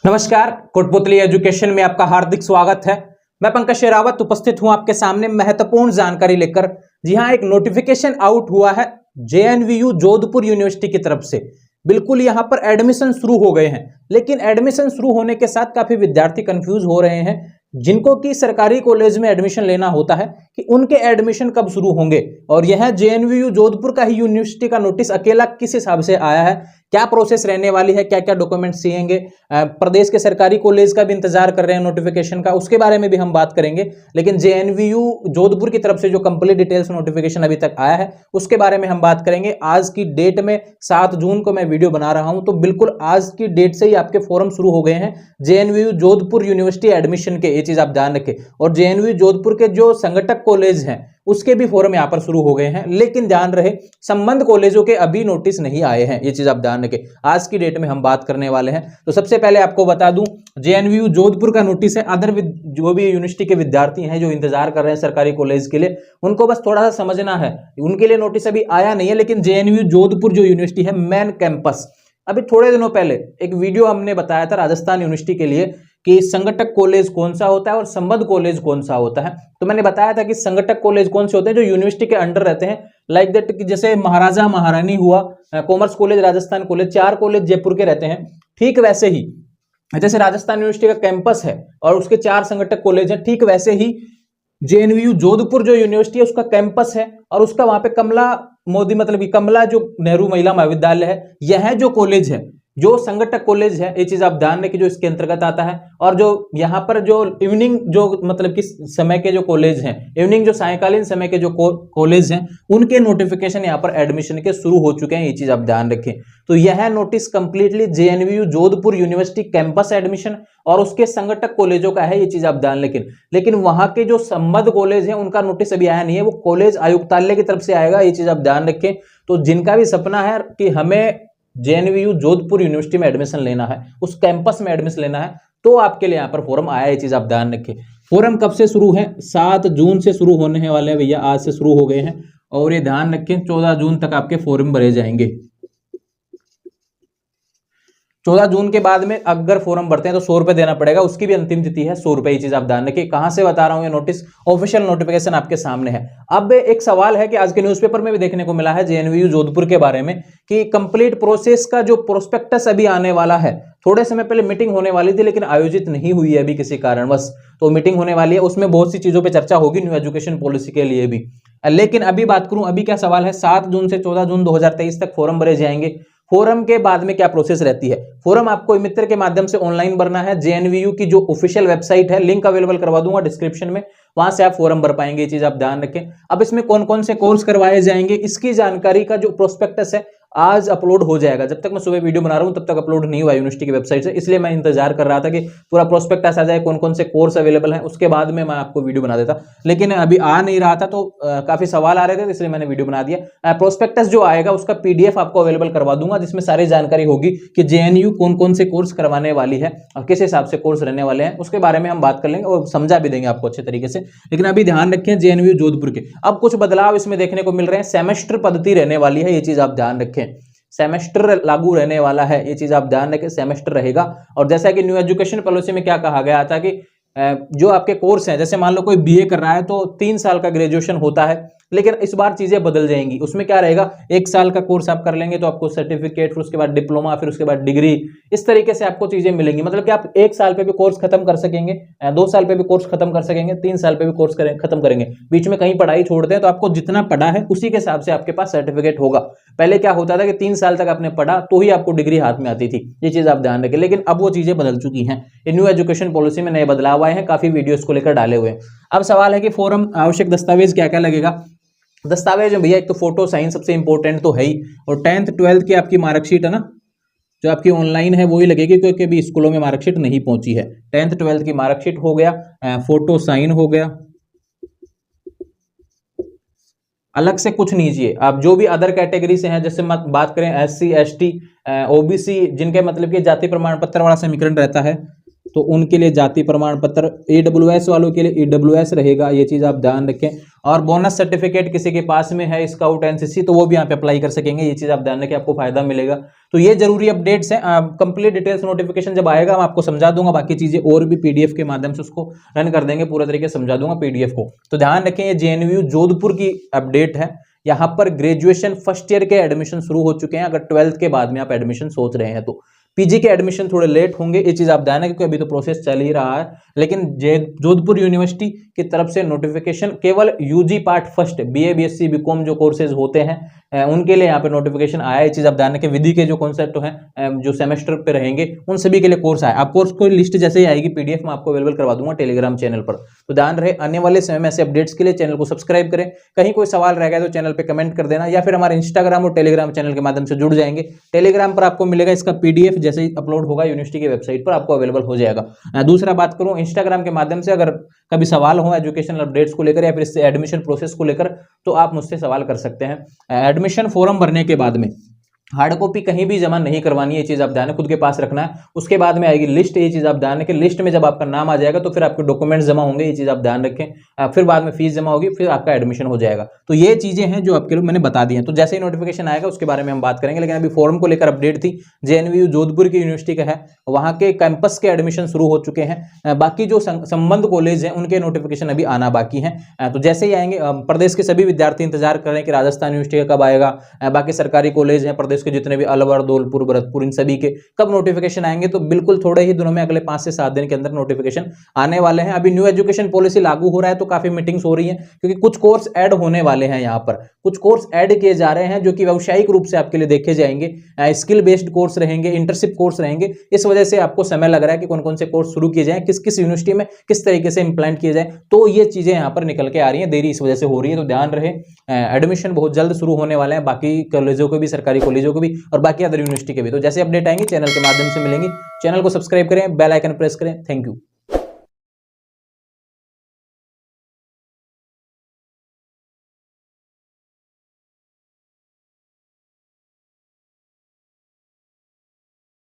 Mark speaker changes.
Speaker 1: नमस्कार, कोटपुतली एजुकेशन में आपका हार्दिक स्वागत है। मैं पंकज शेरावत उपस्थित हूं आपके सामने महत्वपूर्ण जानकारी लेकर। जी हां, एक नोटिफिकेशन आउट हुआ है जेएनवीयू जोधपुर यूनिवर्सिटी की तरफ से। बिल्कुल यहां पर एडमिशन शुरू हो गए हैं, लेकिन एडमिशन शुरू होने के साथ काफी विद्यार्थी कंफ्यूज हो रहे हैं। जिनको कि सरकारी कॉलेज में एडमिशन लेना होता है कि उनके एडमिशन कब शुरू होंगे, और यह जेएनवीयू जोधपुर का ही यूनिवर्सिटी का नोटिस अकेला किस हिसाब से आया है, क्या प्रोसेस रहने वाली है, क्या क्या डॉक्यूमेंट्स चाहिए। प्रदेश के सरकारी कॉलेज का भी इंतजार कर रहे हैं नोटिफिकेशन का, उसके बारे में भी हम बात करेंगे। लेकिन जेएनवीयू जोधपुर की तरफ से जो कंप्लीट डिटेल्स नोटिफिकेशन अभी तक आया है उसके बारे में हम बात करेंगे। आज की डेट में 7 जून को मैं वीडियो बना रहा हूं, तो बिल्कुल आज की डेट से ही आपके फॉर्म शुरू हो गए हैं जेएनवीयू जोधपुर यूनिवर्सिटी एडमिशन के, ये चीज आप ध्यान रखें। और जेएनवीयू जोधपुर के जो संगठक कॉलेज हैं उसके भी फॉर्म यहां पर शुरू हो गए हैं, लेकिन ध्यान रहे संबंध कॉलेजों के अभी नोटिस नहीं आए हैं, ये चीज आप ध्यान रखें। आज की डेट में हम बात करने वाले हैं। तो सबसे पहले आपको बता दूं, जेएनवीयू जोधपुर का नोटिस है। अदर जो भी यूनिवर्सिटी के विद्यार्थी हैं जो इंतजार कर रहे हैं सरकारी कॉलेज के लिए, उनको बस थोड़ा सा समझना है, उनके लिए नोटिस अभी आया नहीं है। लेकिन जेएनवीयू जोधपुर जो यूनिवर्सिटी है मेन कैंपस, अभी थोड़े दिनों पहले एक वीडियो हमने बताया था राजस्थान यूनिवर्सिटी के लिए कि संगठक कॉलेज कौन सा होता है और संबद्ध कॉलेज कौन सा होता है। तो मैंने बताया था कि संगठक कॉलेज कौन से होते हैं, जो यूनिवर्सिटी के अंडर रहते हैं, लाइक दैट कि जैसे महाराजा महारानी हुआ, commerce college, Rajasthan college, 4 college Jaipur के रहते हैं। ठीक वैसे ही जैसे राजस्थान यूनिवर्सिटी का कैंपस है और उसके 4 संगठक कॉलेज हैं, ठीक वैसे ही जेएनवीयू जोधपुर जो यूनिवर्सिटी है उसका कैंपस है और उसका वहां पे कमला मोदी मतलब कि कमला जो नेहरू महिला महाविद्यालय है, यह जो कॉलेज है, जो संगठक कॉलेज है, ये चीज आप ध्यान रखें, जो इसके अंतर्गत आता है। और जो यहाँ पर जो इवनिंग जो मतलब कि समय के जो कॉलेज हैं, इवनिंग जो सायकालीन समय के जो कॉलेज हैं, उनके नोटिफिकेशन यहाँ पर एडमिशन के शुरू हो चुके हैं, ये चीज आप ध्यान रखें। तो यह notice completely JNVU Jodhpur university campus admission और उसके संगठक कॉलेजों का है, ये चीज आप ध्यान रखें। लेकिन वहां के जो संबद्ध कॉलेज है उनका नोटिस अभी आया नहीं है, वो कॉलेज आयुक्तालय की तरफ से आएगा, ये चीज आप ध्यान रखें। तो जिनका भी सपना है कि हमें जेएनवीयू जोधपुर यूनिवर्सिटी में एडमिशन लेना है, उस कैंपस में एडमिशन लेना है, तो आपके लिए यहाँ पर फॉर्म आया, ये चीज आप ध्यान रखें। फॉर्म कब से शुरू है? 7 जून से शुरू होने वाले हैं भैया, आज से शुरू हो गए हैं। और ये ध्यान रखें 14 जून तक आपके फॉर्म भरे जाएंगे। 14 जून के बाद में अगर फॉर्म भरते हैं तो 100 रुपए देना पड़ेगा, उसकी भी अंतिम तिथि है 100 रुपए, ये चीज आप ध्यान रखिए। कहां से बता रहा हूं, ये नोटिस ऑफिशियल नोटिफिकेशन आपके सामने है। अब एक सवाल है कि आज के न्यूज़पेपर में भी देखने को मिला है जेएनवीयू जोधपुर के बारे में कि कंप्लीट प्रोसेस का जो प्रोस्पेक्टस अभी आने वाला है, थोड़े समय पहले मीटिंग होने वाली थी लेकिन आयोजित नहीं हुई है अभी किसी कारणवश, तो मीटिंग होने वाली है, उसमें बहुत सी चीजों पर चर्चा होगी न्यू एजुकेशन पॉलिसी के लिए भी। लेकिन अभी बात करूं, अभी क्या सवाल है, 7 जून से 14 जून 2023 तक फॉर्म भरे जाएंगे। फोरम के बाद में क्या प्रोसेस रहती है? फोरम आपको मित्र के माध्यम से ऑनलाइन भरना है। जेएनवीयू की जो ऑफिशियल वेबसाइट है, लिंक अवेलेबल करवा दूंगा डिस्क्रिप्शन में, वहां से आप फॉरम भर पाएंगे, ये चीज आप ध्यान रखें। अब इसमें कौन कौन से कोर्स करवाए जाएंगे, इसकी जानकारी का जो प्रोस्पेक्टस है आज अपलोड हो जाएगा। जब तक मैं सुबह वीडियो बना रहा हूं तब तक अपलोड नहीं हुआ यूनिवर्सिटी की वेबसाइट से, इसलिए मैं इंतजार कर रहा था कि पूरा प्रोस्पेक्टस आ जाए, कौन कौन से कोर्स अवेलेबल हैं, उसके बाद में मैं आपको वीडियो बना देता। लेकिन अभी आ नहीं रहा था, तो काफी सवाल आ रहे थे, तो इसलिए मैंने वीडियो बना दिया। प्रोस्पेक्टस जो आएगा उसका पीडीएफ आपको अवेलेबल करवा दूंगा, जिसमें सारी जानकारी होगी कि जेएनयू कौन कौन से कोर्स करवाने वाली है और किस हिसाब से कोर्स रहने वाले हैं, उसके बारे में हम बात कर लेंगे और समझा भी देंगे आपको अच्छे तरीके से। लेकिन अभी ध्यान रखें जेएनयू जोधपुर के अब कुछ बदलाव इसमें देखने को मिल रहे हैं। सेमेस्टर पद्धति रहने वाली है, ये चीज आप ध्यान रखें। सेमेस्टर लागू रहने वाला है, ये चीज आप ध्यान रखें, सेमेस्टर रहेगा। और जैसा कि न्यू एजुकेशन पॉलिसी में क्या कहा गया था कि जो आपके कोर्स हैं, जैसे मान लो कोई बीए कर रहा है तो 3 साल का ग्रेजुएशन होता है, लेकिन इस बार चीजें बदल जाएंगी। उसमें क्या रहेगा, 1 साल का कोर्स आप कर लेंगे तो आपको सर्टिफिकेट, फिर उसके बाद डिप्लोमा, फिर उसके बाद डिग्री, इस तरीके से आपको चीजें मिलेंगी। मतलब कि आप 1 साल पे भी कोर्स खत्म कर सकेंगे, 2 साल पे भी कोर्स खत्म कर सकेंगे, 3 साल पे भी कोर्स खत्म करेंगे। बीच में कहीं पढ़ाई छोड़ते हैं तो आपको जितना पढ़ा है उसी के हिसाब से आपके पास सर्टिफिकेट होगा। पहले क्या होता था कि 3 साल तक आपने पढ़ा तो ही आपको डिग्री हाथ में आती थी, ये चीज आप ध्यान रखें। लेकिन अब वो चीजें बदल चुकी हैं, न्यू एजुकेशन पॉलिसी में नए बदलाव आए हैं, काफी वीडियोस को लेकर डाले हुए हैं। अब सवाल है कि फॉर्म आवश्यक दस्तावेज क्या क्या लगेगा। दस्तावेज में भैया एक तो फोटो साइन सबसे इंपॉर्टेंट तो है ही, और 10th 12th की आपकी मार्कशीट है ना, जो आपकी ऑनलाइन है वही लगेगी, क्योंकि अभी स्कूलों में मार्कशीट नहीं पहुंची है। 10th 12th की मार्कशीट हो गया, फोटो साइन हो गया, अलग से कुछ नहीं चाहिए। आप जो भी अदर कैटेगरी से हैं, जैसे बात करें SC ST OBC, जिनके मतलब कि जाति प्रमाण पत्र वाला समीकरण रहता है, तो उनके लिए जाति प्रमाण पत्र, AWS वालों के लिए AWS रहेगा, ये चीज़ आप ध्यान रखें। और बोनस सर्टिफिकेट किसी के पास में है, स्काउट NCC, तो वो भी यहाँ पे अप्लाई कर सकेंगे, ये चीज़ आप ध्यान रखें, आपको फायदा मिलेगा। तो ये जरूरी अपडेट्स हैं। कंप्लीट डिटेल्स नोटिफिकेशन जब आएगा मैं आपको समझा दूंगा, बाकी चीज़ें और भी PDF के माध्यम से उसको रन कर देंगे, पूरा तरीके से समझा दूंगा PDF को। तो ध्यान रखें, ये JNVU जोधपुर की अपडेट है। यहाँ पर ग्रेजुएशन फर्स्ट ईयर के एडमिशन शुरू हो चुके हैं, अगर 12th के बाद में आप एडमिशन सोच रहे हैं तो। PG के एडमिशन थोड़े लेट होंगे, ये चीज़ आप ध्यान रखें, क्योंकि अभी तो प्रोसेस चल ही रहा है। लेकिन जोधपुर यूनिवर्सिटी की तरफ से नोटिफिकेशन केवल UG part first, BA BSc BCom जो कोर्सेज होते हैं उनके लिए यहाँ पे नोटिफिकेशन आया। ये चीज़ आप ध्यान रखें, विधि के जो कॉन्सेप्ट हैं जो सेमेस्टर पे रहेंगे उन सभी के लिए कोर्स आया। आप कोर्स को लिस्ट जैसे ही आएगी PDF में आपको अवेलेबल करवा दूंगा टेलीग्राम चैनल पर। तो ध्यान रहे, आने वाले समय में ऐसे अपडेट्स के लिए चैनल को सब्सक्राइब करें। कहीं कोई सवाल रह गया तो चैनल पे कमेंट कर देना, या फिर हमारे इंस्टाग्राम और टेलीग्राम चैनल के माध्यम से जुड़ जाएंगे। टेलीग्राम पर आपको मिलेगा इसका PDF, जैसे ही अपलोड होगा यूनिवर्सिटी की वेबसाइट पर आपको अवेलेबल हो जाएगा। दूसरा बात करूं इंस्टाग्राम के माध्यम से, अगर कभी सवाल हो एजुकेशनल अपडेट्स को लेकर या फिर इससे एडमिशन प्रोसेस को लेकर, तो आप मुझसे सवाल कर सकते हैं। एडमिशन फॉर्म भरने के बाद में हार्ड कॉपी कहीं भी जमा नहीं करवानी है, ये चीज आप ध्यान खुद के पास रखना है। उसके बाद में आएगी लिस्ट, ये चीज आप ध्यान रखें। लिस्ट में जब आपका नाम आ जाएगा तो फिर आपके डॉक्यूमेंट्स जमा होंगे, ये चीज आप ध्यान रखें। फिर बाद में फीस जमा होगी, फिर आपका एडमिशन हो जाएगा। तो ये चीजें हैं जो आपके लिए मैंने बता दी हैं। तो जैसे ही नोटिफिकेशन आएगा उसके बारे में हम बात करेंगे, लेकिन अभी फॉर्म को लेकर अपडेट थी। JNVU जोधपुर की यूनिवर्सिटी का है, वहां के कैंपस के एडमिशन शुरू हो चुके हैं। बाकी जो संबंध कॉलेज हैं उनके नोटिफिकेशन अभी आना बाकी हैं। तो जैसे ही आएंगे, प्रदेश के सभी विद्यार्थी इंतजार कर रहे हैं कि राजस्थान यूनिवर्सिटी का कब आएगा। बाकी सरकारी कॉलेज हैं प्रदेश के जितने भी, अलवर, धौलपुर, भरतपुर, इन सभी के कब नोटिफिकेशन आएंगे। तो बिल्कुल थोड़े ही दिनों में, अगले 5 से 7 दिन के अंदर नोटिफिकेशन आने वाले हैं। अभी न्यू एजुकेशन पॉलिसी लागू हो रहा है तो काफी मीटिंग्स हो रही हैं, क्योंकि कुछ कोर्स ऐड होने वाले हैं। यहाँ पर कुछ कोर्स ऐड किए जा रहे हैं जो कि व्यावसायिक रूप से आपके लिए देखे जाएंगे। स्किल बेस्ड कोर्स रहेंगे, इंटर्नशिप कोर्स रहेंगे। इस वजह से आपको समय लग रहा है कि कौन कौन से कोर्स शुरू किए जाएं, किस किस यूनिवर्सिटी में किस तरीके से इंप्लांट किए जाए। तो ये चीजें यहाँ पर निकल के आ रही हैं, देरी इस वजह से हो रही है। तो ध्यान रहे, एडमिशन बहुत जल्द शुरू होने वाले हैं, बाकी कॉलेजों के भी, सरकारी कॉलेजों को भी, और बाकी अदर यूनिवर्सिटी के भी। तो जैसे अपडेट आएंगी चैनल के माध्यम से मिलेंगी। चैनल को सब्सक्राइब करें, बेल आइकन प्रेस करें। Thank you.